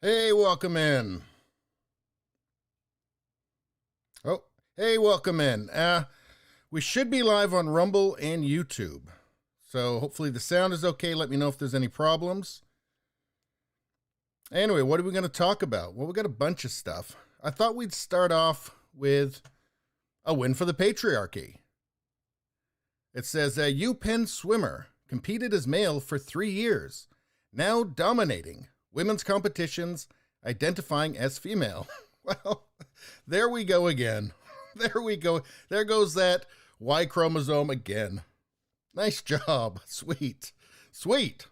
Hey, welcome in. Oh, hey, welcome in. We should be live on Rumble and YouTube. So hopefully the sound is okay. Let me know if there's any problems. Anyway, what are we going to talk about? Well, we got a bunch of stuff. I thought we'd start off with a win for the patriarchy. It says, UPenn swimmer competed as male for 3 years, now dominating women's competitions, identifying as female. Well, there we go again. There we go. There goes that Y chromosome again. Nice job. Sweet. Sweet.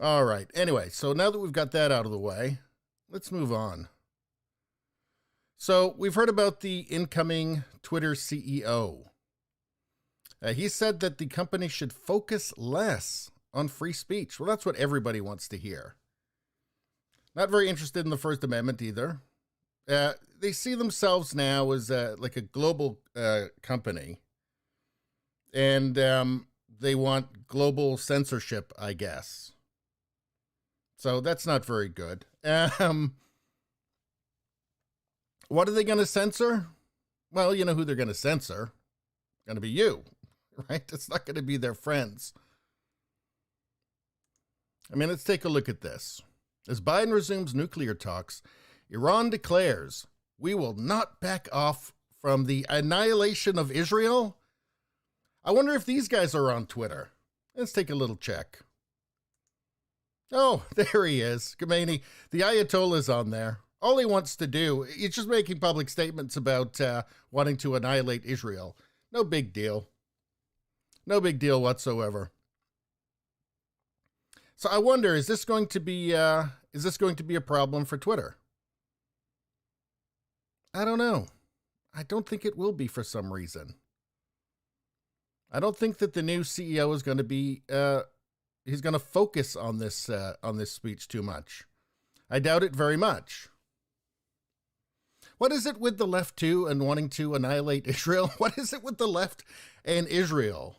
All right. Anyway, so now that we've got that out of the way, let's move on. So we've heard about the incoming Twitter CEO. He said that the company should focus less on free speech. Well, that's what everybody wants to hear. Not very interested in the First Amendment either. They see themselves now as like a global company. And they want global censorship, I guess. So that's not very good. What are they going to censor? Well, you know who they're going to censor. It's going to be you, right? It's not going to be their friends. I mean, let's take a look at this. As Biden resumes nuclear talks, Iran declares, "We will not back off from the annihilation of Israel." I wonder if these guys are on Twitter. Let's take a little check. Oh, there he is. Khomeini, the Ayatollah's on there. All he wants to do, he's just making public statements about wanting to annihilate Israel. No big deal. No big deal whatsoever. So I wonder, is this going to be a problem for Twitter? I don't know. I don't think it will be for some reason. I don't think that the new CEO is going to be he's going to focus on this speech too much. I doubt it very much. What is it with the left too and wanting to annihilate Israel? What is it with the left and Israel?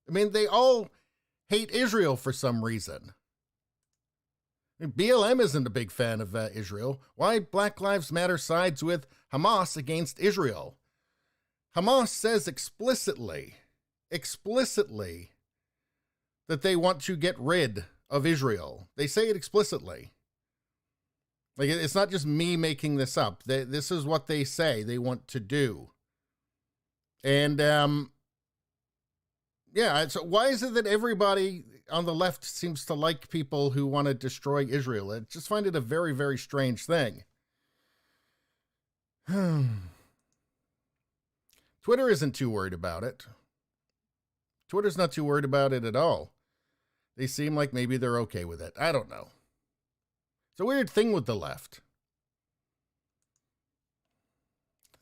I mean, they all hate Israel for some reason. I mean, BLM isn't a big fan of Israel. Why Black Lives Matter sides with Hamas against Israel? Hamas says explicitly that they want to get rid of Israel. They say it explicitly. Like, it's not just me making this up. This is what they say they want to do. And, yeah, so why is it that everybody on the left seems to like people who want to destroy Israel? I just find it a very, very strange thing. Twitter isn't too worried about it. Twitter's not too worried about it at all. They seem like maybe they're okay with it. I don't know. It's a weird thing with the left.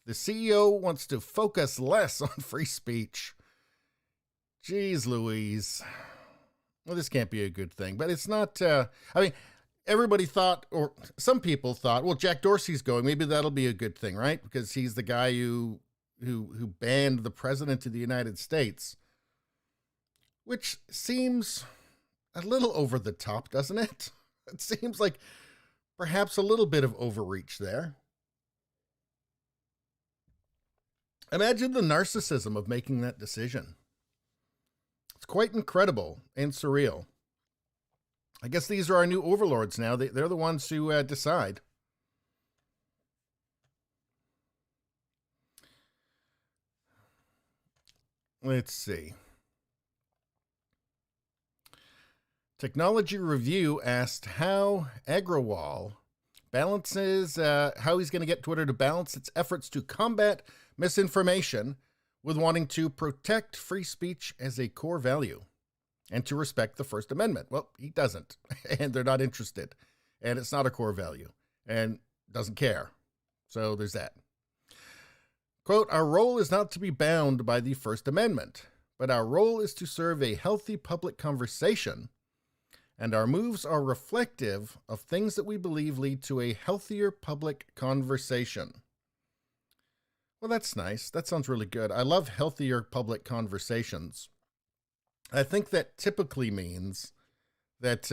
The CEO wants to focus less on free speech. Jeez Louise. Well, this can't be a good thing, but it's not, I mean, everybody thought, or some people thought, well, Jack Dorsey's going, maybe that'll be a good thing, right? Because he's the guy who banned the president of the United States, which seems a little over the top, doesn't it? It seems like perhaps a little bit of overreach there. Imagine the narcissism of making that decision. It's quite incredible and surreal. I guess these are our new overlords now. They're the ones who decide. Let's see. Technology Review asked how Agrawal balances, how he's going to get Twitter to balance its efforts to combat misinformation with wanting to protect free speech as a core value and to respect the First Amendment. Well, he doesn't, and they're not interested, and it's not a core value, and doesn't care. So there's that. Quote, "Our role is not to be bound by the First Amendment, but our role is to serve a healthy public conversation, and our moves are reflective of things that we believe lead to a healthier public conversation." Well, that's nice. That sounds really good. I love healthier public conversations. I think that typically means that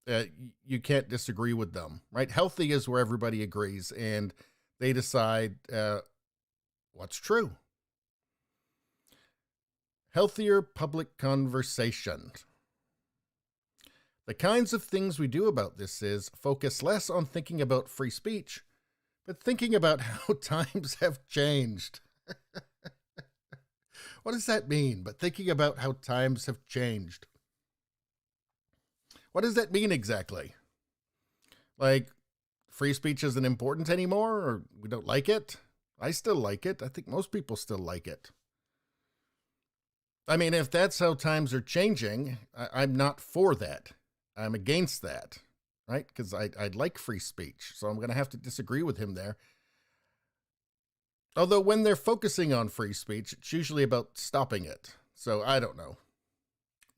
you can't disagree with them, right? Healthy is where everybody agrees and they decide what's true. Healthier public conversation. The kinds of things we do about this is focus less on thinking about free speech, but thinking about how times have changed. What does that mean? But thinking about how times have changed. What does that mean exactly? Like, free speech isn't important anymore, or we don't like it? I still like it. I think most people still like it. I mean, if that's how times are changing, I'm not for that. I'm against that, right? Because I'd like free speech, so I'm going to have to disagree with him there. Although when they're focusing on free speech, it's usually about stopping it. So I don't know.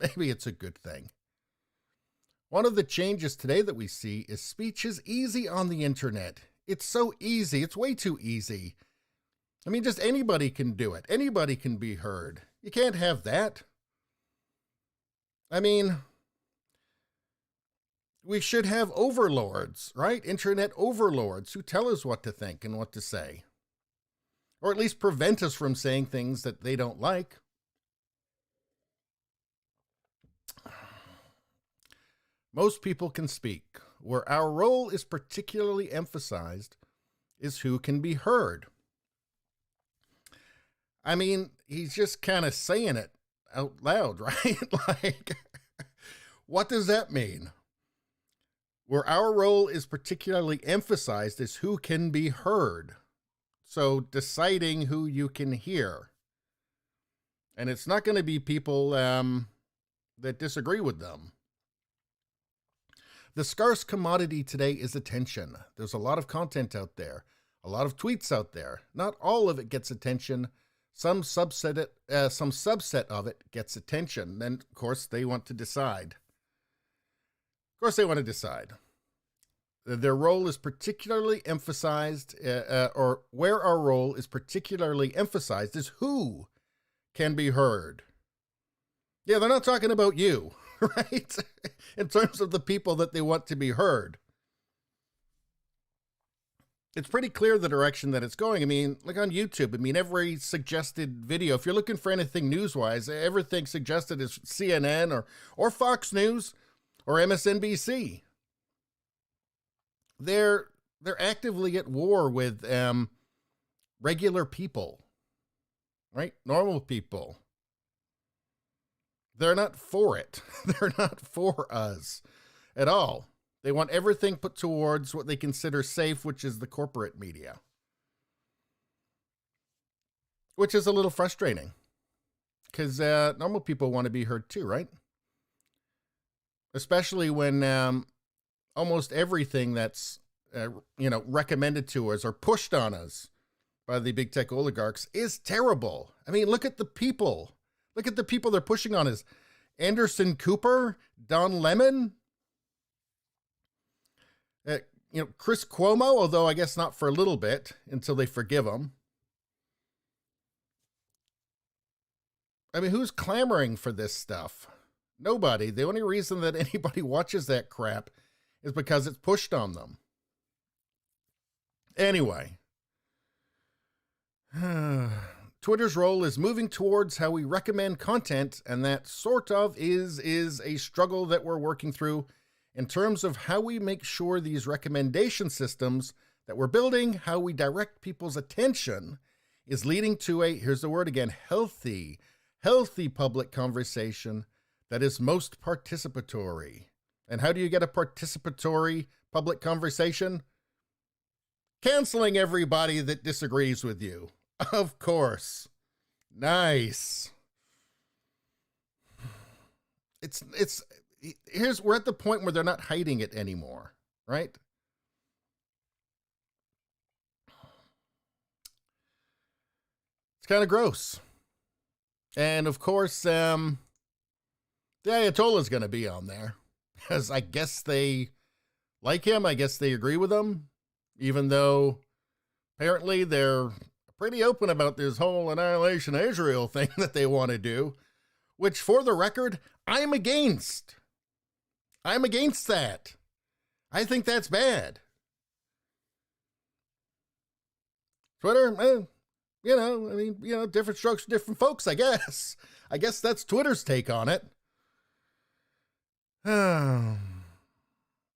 Maybe it's a good thing. One of the changes today that we see is speech is easy on the internet. It's so easy. It's way too easy. I mean, just anybody can do it. Anybody can be heard. You can't have that. I mean, we should have overlords, right? Internet overlords who tell us what to think and what to say. Or at least prevent us from saying things that they don't like. Most people can speak. Where our role is particularly emphasized is who can be heard. I mean, he's just kind of saying it out loud, right? Like, what does that mean? Where our role is particularly emphasized is who can be heard. So deciding who you can hear. And it's not going to be people that disagree with them. The scarce commodity today is attention. There's a lot of content out there, a lot of tweets out there. Not all of it gets attention. Some subset of it gets attention. Then, of course, they want to decide. Their role is particularly emphasized, or where our role is particularly emphasized is who can be heard. Yeah, they're not talking about you, right? In terms of the people that they want to be heard. It's pretty clear the direction that it's going. I mean, like on YouTube, I mean, every suggested video, if you're looking for anything news-wise, everything suggested is CNN or Fox News or MSNBC. They're actively at war with regular people, right? Normal people. They're not for it. They're not for us at all. They want everything put towards what they consider safe, which is the corporate media. Which is a little frustrating. Because normal people want to be heard too, right? Especially when almost everything that's recommended to us or pushed on us by the big tech oligarchs is terrible. I mean, look at the people. Look at the people they're pushing on us. Anderson Cooper, Don Lemon, Chris Cuomo, although I guess not for a little bit until they forgive him. I mean, who's clamoring for this stuff? Nobody. The only reason that anybody watches that crap is because it's pushed on them. Anyway. Twitter's role is moving towards how we recommend content, and that sort of is a struggle that we're working through in terms of how we make sure these recommendation systems that we're building, how we direct people's attention, is leading to a, here's the word again, healthy public conversation that is most participatory. And how do you get a participatory public conversation? Canceling everybody that disagrees with you. Of course. Nice. We're at the point where they're not hiding it anymore, right? It's kind of gross. And of course, the Ayatollah's going to be on there, because I guess they like him. I guess they agree with him, even though apparently they're pretty open about this whole annihilation of Israel thing that they want to do, which, for the record, I'm against. I'm against that. I think that's bad. Twitter, different strokes, different folks, I guess. I guess that's Twitter's take on it.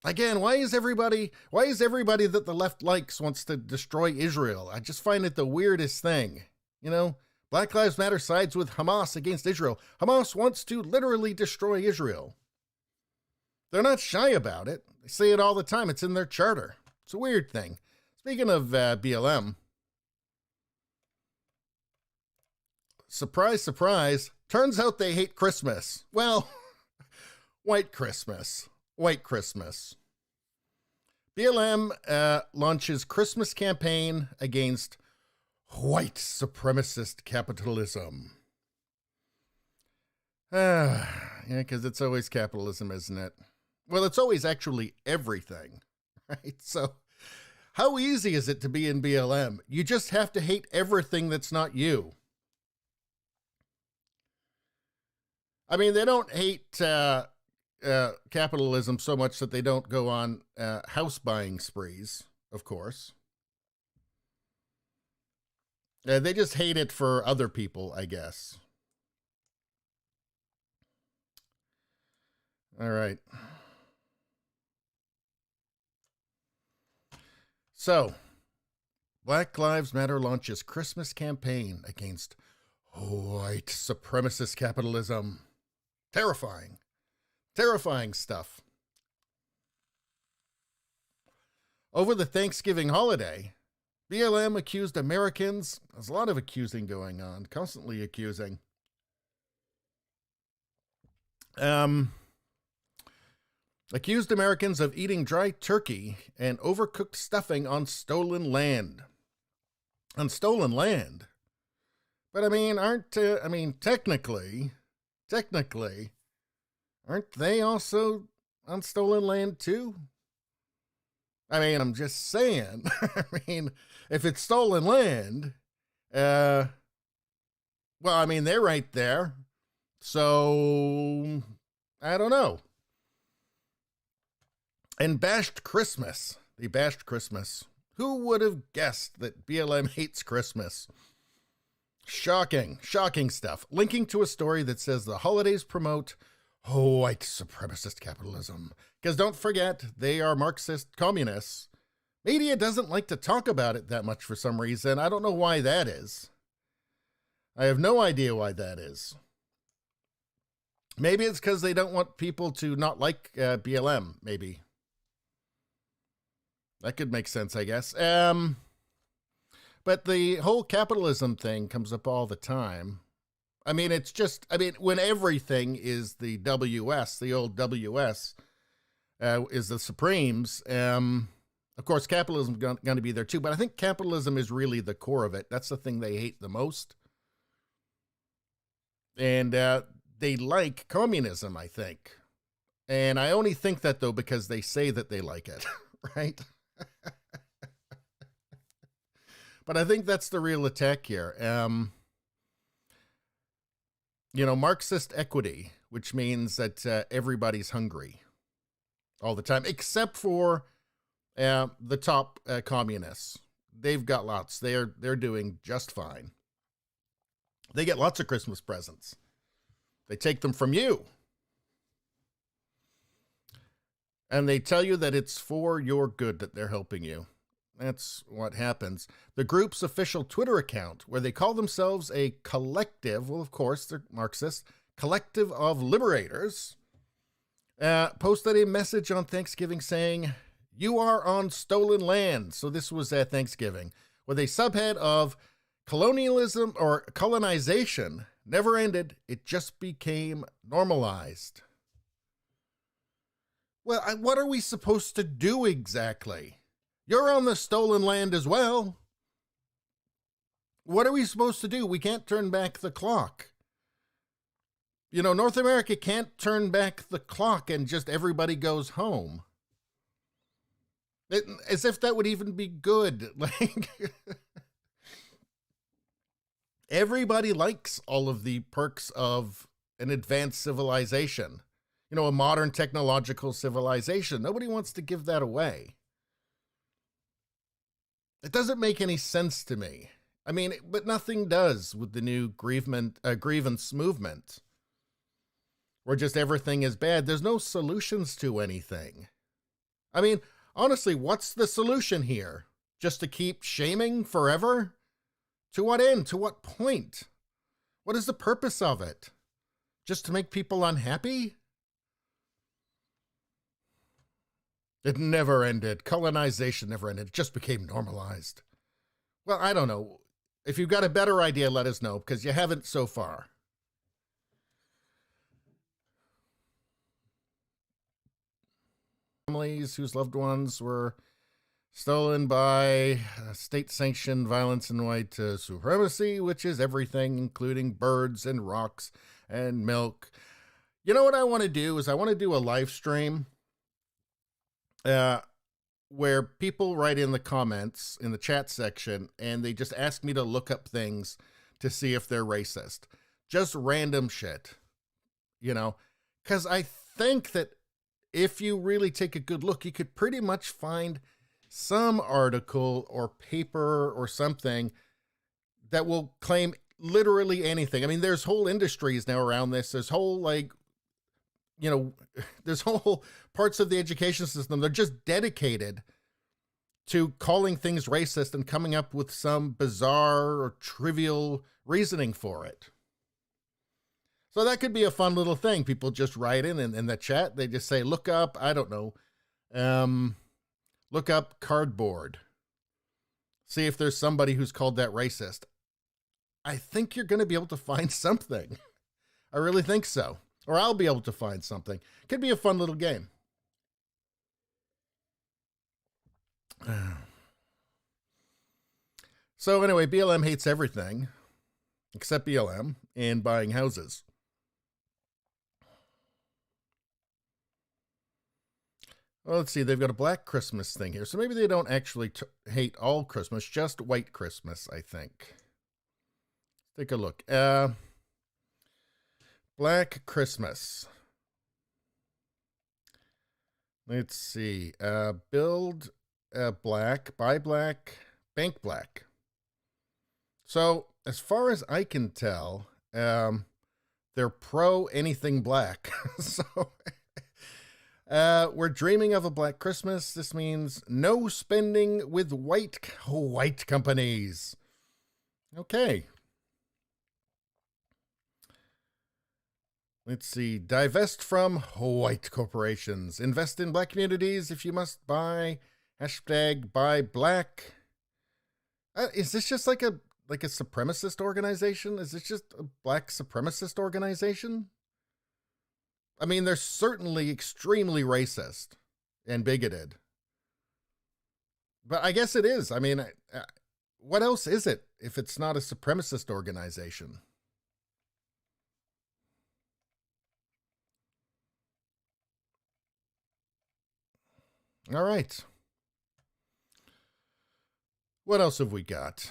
Again, why is everybody that the left likes wants to destroy Israel? I just find it the weirdest thing. Black Lives Matter sides with Hamas against Israel. Hamas wants to literally destroy Israel. They're not shy about it. They say it all the time. It's in their charter. It's a weird thing. Speaking of BLM, surprise, surprise, turns out they hate Christmas. Well, white Christmas. White Christmas. BLM launches Christmas campaign against white supremacist capitalism. Yeah, because it's always capitalism, isn't it? Well, it's always actually everything, right? So how easy is it to be in BLM? You just have to hate everything that's not you. I mean, they don't hate capitalism so much that they don't go on house buying sprees, of course. They just hate it for other people, I guess. All right. So, Black Lives Matter launches Christmas campaign against white supremacist capitalism. Terrifying. Terrifying stuff. Over the Thanksgiving holiday, BLM accused Americans. There's a lot of accusing going on, constantly accusing. Accused Americans of eating dry turkey and overcooked stuffing on stolen land. On stolen land? But I mean, technically, aren't they also on stolen land too? I mean, I'm just saying. I mean, if it's stolen land, they're right there. So, I don't know. And bashed Christmas. They bashed Christmas. Who would have guessed that BLM hates Christmas? Shocking stuff. Linking to a story that says the holidays promote white supremacist capitalism. Because don't forget, they are Marxist communists. Media doesn't like to talk about it that much for some reason. I don't know why that is. I have no idea why that is. Maybe it's because they don't want people to not like BLM, maybe. That could make sense, I guess. But the whole capitalism thing comes up all the time. I mean, when everything is the WS, the old WS, is the Supremes, of course, capitalism is going to be there too. But I think capitalism is really the core of it. That's the thing they hate the most. And they like communism, I think. And I only think that, though, because they say that they like it, right? But I think that's the real attack here. Marxist equity, which means that everybody's hungry all the time, except for the top communists. They've got lots. They're doing just fine. They get lots of Christmas presents. They take them from you. And they tell you that it's for your good that they're helping you. That's what happens. The group's official Twitter account, where they call themselves a collective, well, of course, they're Marxist, collective of liberators, posted a message on Thanksgiving saying, "You are on stolen land." So this was at Thanksgiving, with a subhead of colonialism or colonization never ended. It just became normalized. Well, what are we supposed to do exactly? You're on the stolen land as well. What are we supposed to do? We can't turn back the clock. North America can't turn back the clock and just everybody goes home. As if that would even be good. Like, everybody likes all of the perks of an advanced civilization. a modern technological civilization. Nobody wants to give that away. It doesn't make any sense to me. I mean, but nothing does with the new grievance movement, where just everything is bad. There's no solutions to anything. I mean, honestly, what's the solution here? Just to keep shaming forever? To what end? To what point? What is the purpose of it? Just to make people unhappy? It never ended. Colonization never ended. It just became normalized. Well, I don't know. If you've got a better idea, let us know, because you haven't so far. Families whose loved ones were stolen by state-sanctioned violence and white supremacy, which is everything, including birds and rocks and milk. You know what I want to do is I want to do a live stream where people write in the comments in the chat section and they just ask me to look up things to see if they're racist. Just random shit, because I think that if you really take a good look, you could pretty much find some article or paper or something that will claim literally anything. I mean, there's whole industries now around this. There's whole there's whole parts of the education system. They're just dedicated to calling things racist and coming up with some bizarre or trivial reasoning for it. So that could be a fun little thing. People just write in the chat. They just say, look up, I don't know, look up cardboard. See if there's somebody who's called that racist. I think you're going to be able to find something. I really think so. Or I'll be able to find something. Could be a fun little game. So anyway, BLM hates everything except BLM and buying houses. Well, let's see. They've got a Black Christmas thing here. So maybe they don't actually hate all Christmas, just white Christmas, I think. Take a look. Black Christmas. Let's see. Build black, buy black, bank black. So as far as I can tell, they're pro anything black. So we're dreaming of a Black Christmas. This means no spending with white companies. Okay. Let's see. Divest from white corporations. Invest in black communities if you must buy. Hashtag buy black. Is this just like a supremacist organization? Is this just a black supremacist organization? I mean, they're certainly extremely racist and bigoted. But I guess it is. I mean, what else is it if it's not a supremacist organization? All right. What else have we got?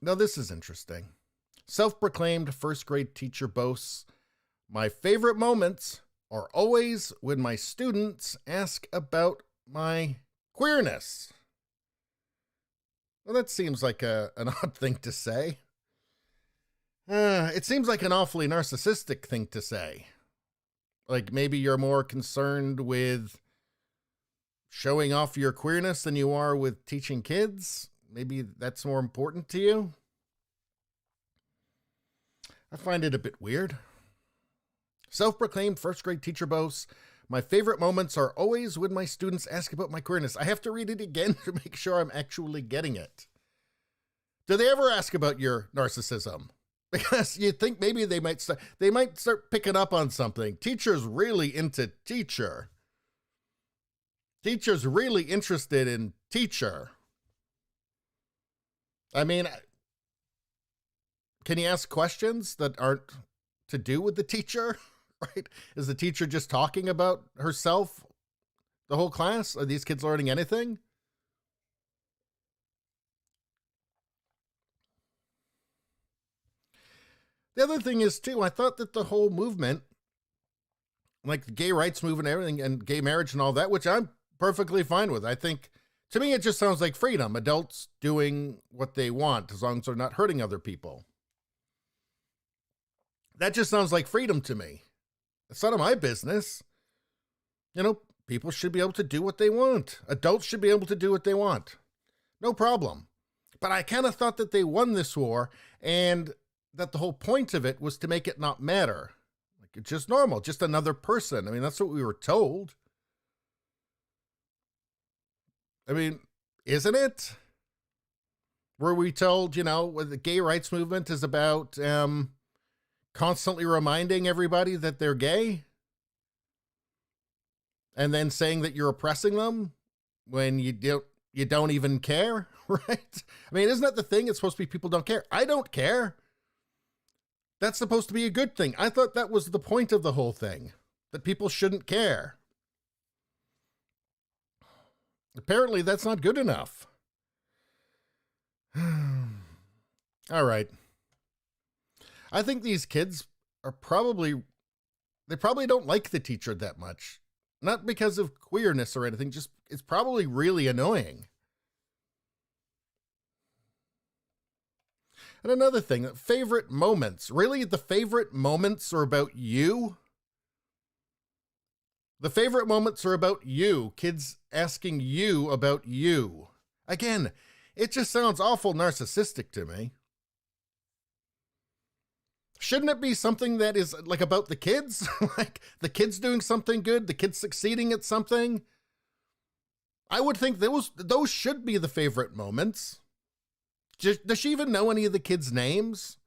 Now, this is interesting. Self-proclaimed first grade teacher boasts, my favorite moments are always when my students ask about my queerness. Well, that seems like an odd thing to say. It seems like an awfully narcissistic thing to say. Like maybe you're more concerned with showing off your queerness than you are with teaching kids. Maybe that's more important to you. I find it a bit weird. Self-proclaimed first grade teacher boasts, my favorite moments are always when my students ask about my queerness. I have to read it again to make sure I'm actually getting it. Do they ever ask about your narcissism? Because you think maybe they might start picking up on something. Teachers really into teacher. Teachers really interested in teacher. I mean, can you ask questions that aren't to do with the teacher? Right? Is the teacher just talking about herself the whole class? Are these kids learning anything? The other thing is, too, I thought that the whole movement, like the gay rights movement and everything, and gay marriage and all that, which I'm perfectly fine with. I think, to me, it just sounds like freedom. Adults doing what they want, as long as they're not hurting other people. That just sounds like freedom to me. It's none of my business. You know, people should be able to do what they want. Adults should be able to do what they want. No problem. But I kind of thought that they won this war, and that the whole point of it was to make it not matter. Like, it's just normal, just another person. I mean, that's what we were told. I mean, isn't it? Were we told, you know, the gay rights movement is about constantly reminding everybody that they're gay? And then saying that you're oppressing them when you don't even care, right? I mean, isn't that the thing? It's supposed to be people don't care. I don't care. That's supposed to be a good thing. I thought that was the point of the whole thing, that people shouldn't care. Apparently, that's not good enough. All right. I think these kids are they probably don't like the teacher that much. Not because of queerness or anything, just it's probably really annoying. And another thing, favorite moments. Really, the favorite moments are about you? The favorite moments are about you. Kids asking you about you. Again, it just sounds awful narcissistic to me. Shouldn't it be something that is like about the kids? Like the kids doing something good, the kids succeeding at something? I would think those should be the favorite moments. Does she even know any of the kids' names?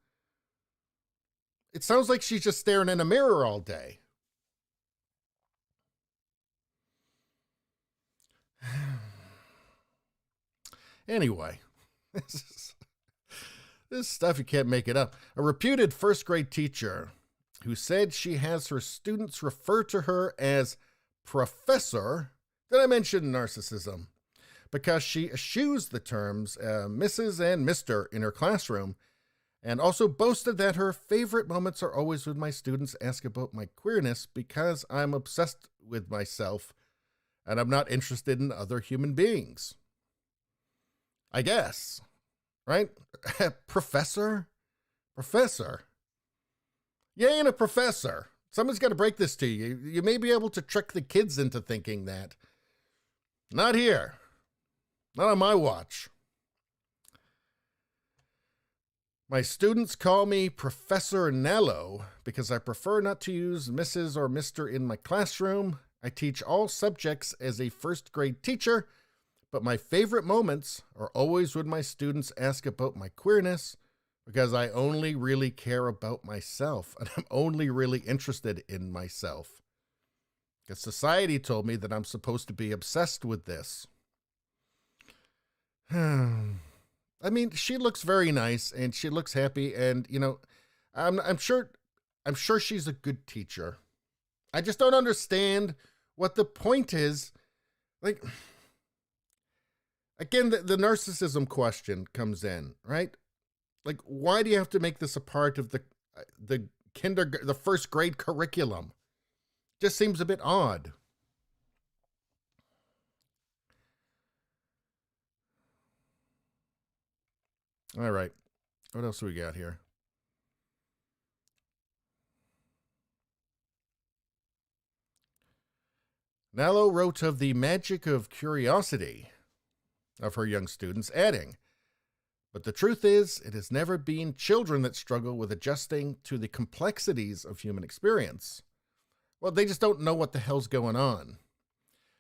It sounds like she's just staring in a mirror all day. Anyway, this stuff, you can't make it up. A reputed first grade teacher who said she has her students refer to her as Professor. Did I mention narcissism? Because she eschews the terms Mrs. and Mr. in her classroom, and also boasted that her favorite moments are always when my students ask about my queerness because I'm obsessed with myself and I'm not interested in other human beings. I guess, right? Professor? You ain't a professor. Someone's got to break this to you. You may be able to trick the kids into thinking that. Not here. Not on my watch. My students call me Professor Nello because I prefer not to use Mrs. or Mr. in my classroom. I teach all subjects as a first grade teacher, but my favorite moments are always when my students ask about my queerness because I only really care about myself and I'm only really interested in myself. Because society told me that I'm supposed to be obsessed with this. I mean, she looks very nice and she looks happy, and you know, I'm sure she's a good teacher. I just don't understand what the point is. Like, again, the narcissism question comes in, right? Like, why do you have to make this a part of the first grade curriculum? Just seems a bit odd. All right. What else do we got here? Nallo wrote of the magic of curiosity of her young students, adding, "But the truth is, it has never been children that struggle with adjusting to the complexities of human experience. Well, they just don't know what the hell's going on.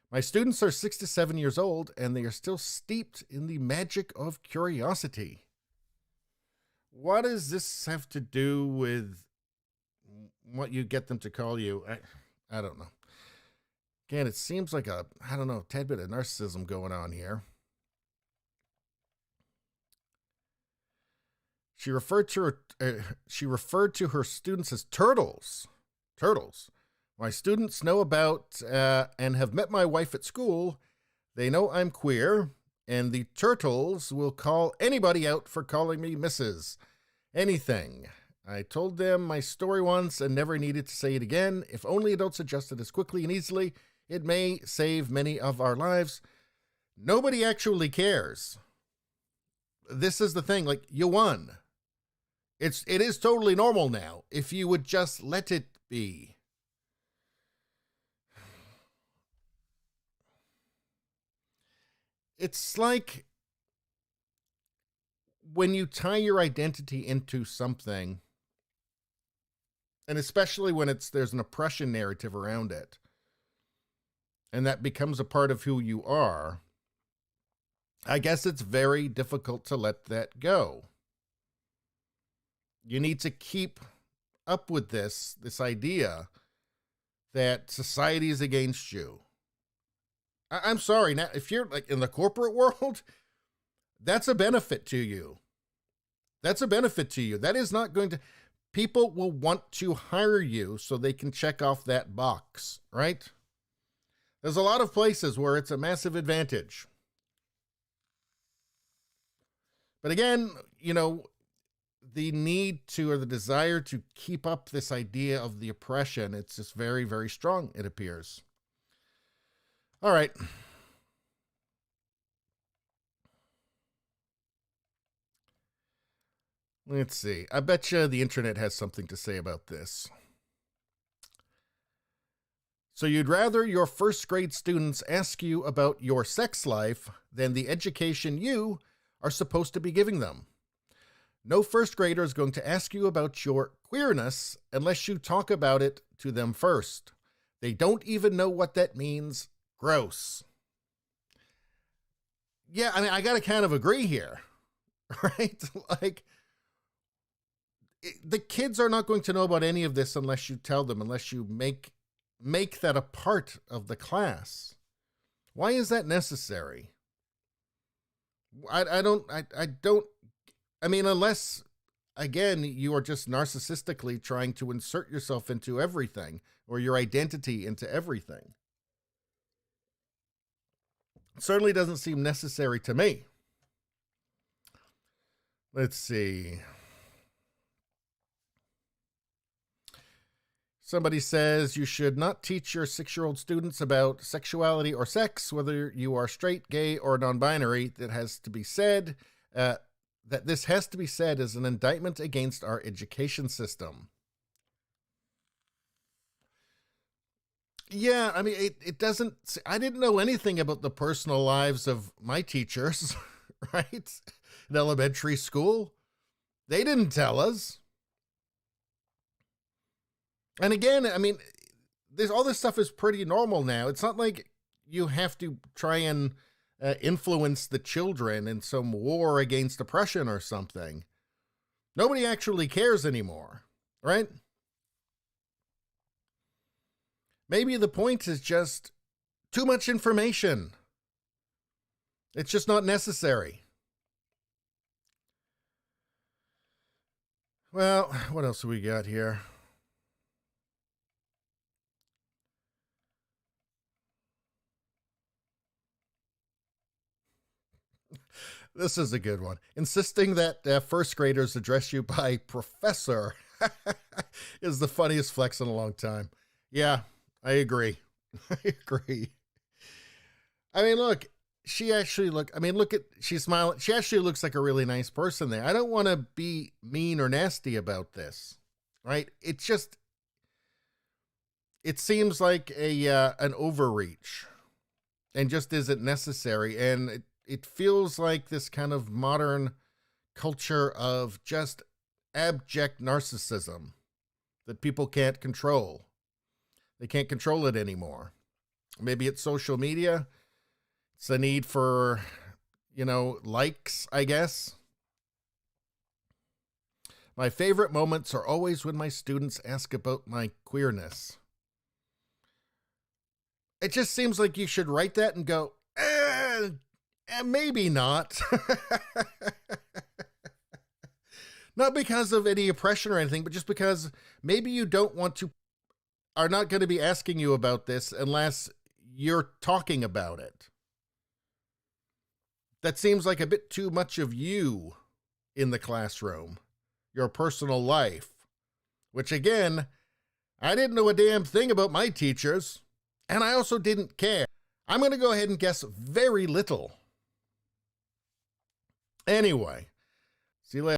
My students are 6 to 7 years old, and they are still steeped in the magic of curiosity." What does this have to do with what you get them to call you? I don't know. Again, it seems like a tad bit of narcissism going on here. She referred to her students as turtles. Turtles. My students know about and have met my wife at school. They know I'm queer, and the turtles will call anybody out for calling me Mrs. Anything. I told them my story once and never needed to say it again. If only adults adjusted as quickly and easily, it may save many of our lives. Nobody actually cares. This is the thing, like, you won. It is totally normal now if you would just let it be. It's like when you tie your identity into something, and especially when there's an oppression narrative around it, and that becomes a part of who you are, I guess it's very difficult to let that go. You need to keep up with this idea that society is against you. I'm sorry, now, if you're like in the corporate world, that's a benefit to you. That's a benefit to you. That is not going to, people will want to hire you so they can check off that box, right? There's a lot of places where it's a massive advantage. But again, you know, the need to, or the desire to keep up this idea of the oppression, it's just very, very strong, it appears. All right. Let's see. I bet you the internet has something to say about this. So you'd rather your first grade students ask you about your sex life than the education you are supposed to be giving them. No first grader is going to ask you about your queerness unless you talk about it to them first. They don't even know what that means. Gross. Yeah, I mean, I got to kind of agree here, right? Like, the kids are not going to know about any of this unless you tell them, unless you make that a part of the class. Why is that necessary? I mean, unless, again, you are just narcissistically trying to insert yourself into everything, or your identity into everything. It certainly doesn't seem necessary to me. Let's see. Somebody says you should not teach your 6-year-old students about sexuality or sex, whether you are straight, gay, or non-binary. That has to be said. That this has to be said as an indictment against our education system. Yeah, I mean, it doesn't, I didn't know anything about the personal lives of my teachers, right? In elementary school. They didn't tell us. And again, I mean, all this stuff is pretty normal now. It's not like you have to try and influence the children in some war against oppression or something. Nobody actually cares anymore, right? Maybe the point is just too much information. It's just not necessary. Well, what else do we got here? This is a good one. Insisting that first graders address you by professor is the funniest flex in a long time. Yeah, I agree. I agree. I mean, look, she's smiling. She actually looks like a really nice person there. I don't want to be mean or nasty about this, right? It seems like an overreach and just isn't necessary. And it feels like this kind of modern culture of just abject narcissism that people can't control. They can't control it anymore. Maybe it's social media. It's a need for, likes, I guess. My favorite moments are always when my students ask about my queerness. It just seems like you should write that and go, maybe not. Not because of any oppression or anything, but just because maybe you are not going to be asking you about this unless you're talking about it. That seems like a bit too much of you in the classroom, your personal life. which again, I didn't know a damn thing about my teachers, and I also didn't care. I'm going to go ahead and guess very little. Anyway, see you later.